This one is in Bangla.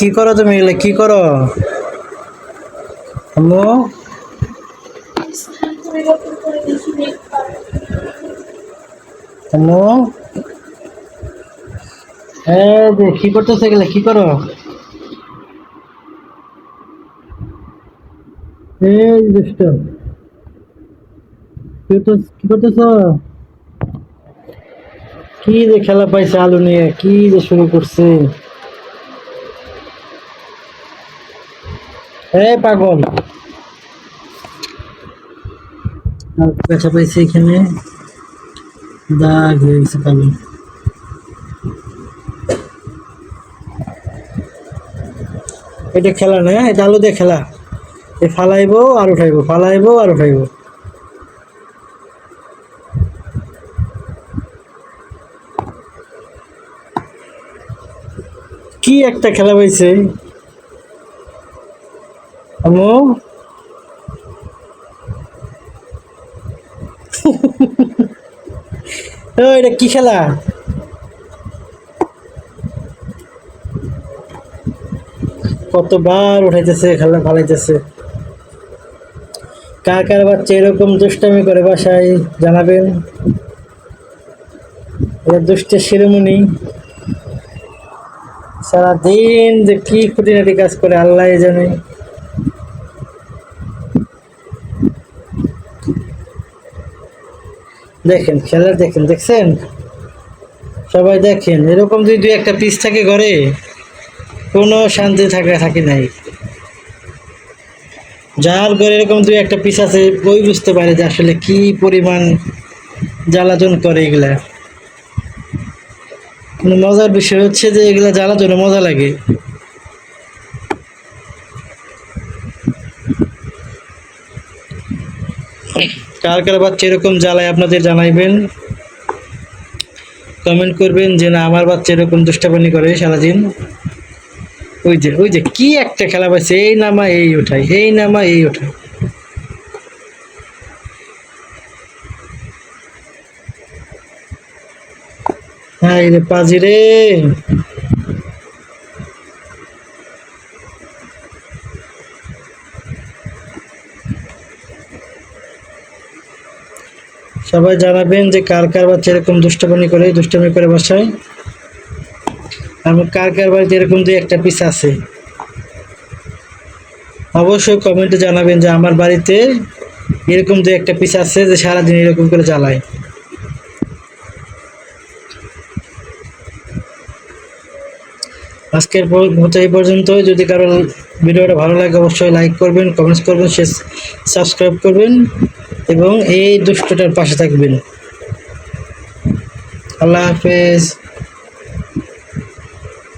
কি করো তুমি? এগুলো কি করো আম্মু? আম্মু, হ্যাঁ যে কি করতেছো? এগুলো কি করো? এই দুষ্ট, কি করতেছ? কি যে খেলা পাইছে আলু নিয়ে, কি যে শুরু করছে! এই পাগল, ব্যথা পাইছে এখানে, দাগ হয়ে গেছে কালো। এটা খেলা না, এটা আলু দিয়ে খেলা। এ ফালাইবো আর উঠাইবো, ফালাইবো আর উঠাইবো। কি একটা খেলা পাইছে আম্মু! এটা কি খেলা? কতবার উঠাইতেছে, খেলা ফালাইতেছে। কার কার বাচ্চা এরকম দুষ্টামি করে বাসায় জানাবেন। এরা দুষ্টের শিরোমণি। সারাদিন যে কি খুঁটিনাটি কাজ করে আল্লাহ জানে। দেখেন খেলা, দেখেন, দেখছেন? সবাই দেখেন, এরকম যদি দুই একটা পিস থাকে ঘরে, কোনো শান্তি থাকি নাই। যার ঘরে এরকম দুই একটা পিস আছে, ওই বুঝতে পারে যে আসলে কি পরিমাণ জ্বালাতন করে এগুলা। কিন্তু মজার বিষয় হচ্ছে যে এগুলা জ্বালাতনে মজা লাগে। কার কার বাচ্চা এরকম জ্বালায় আপনাদের জানাইবেন, কমেন্ট করবেন যে না আমার বাচ্চা এরকম দুষ্টাপানি করে সারাদিন। ওই যে কি একটা খেলা পাইছে, এই নামা এই ওঠাই, এই নামা এই ওঠাই। হ্যাঁ রে পাজি রে। সবাই জানাবেন যে কার কার বাচ্চা এরকম দুষ্টামি করে বাসায়, এবং কার কার বাড়িতে এরকম দুই একটা পিস আছে। অবশ্যই কমেন্টে জানাবেন যে আমার বাড়িতে এরকম দুই একটা পিস আছে যে সারাদিন এরকম করে জ্বালায়। আজকের মতো এই পর্যন্তই। যদি কারো ভিডিওটা ভালো লাগে অবশ্যই লাইক করবেন, কমেন্টস করবেন, সাবস্ক্রাইব করবেন এবং এই দুষ্টটার পাশে থাকবেন। আল্লাহ হাফেজ।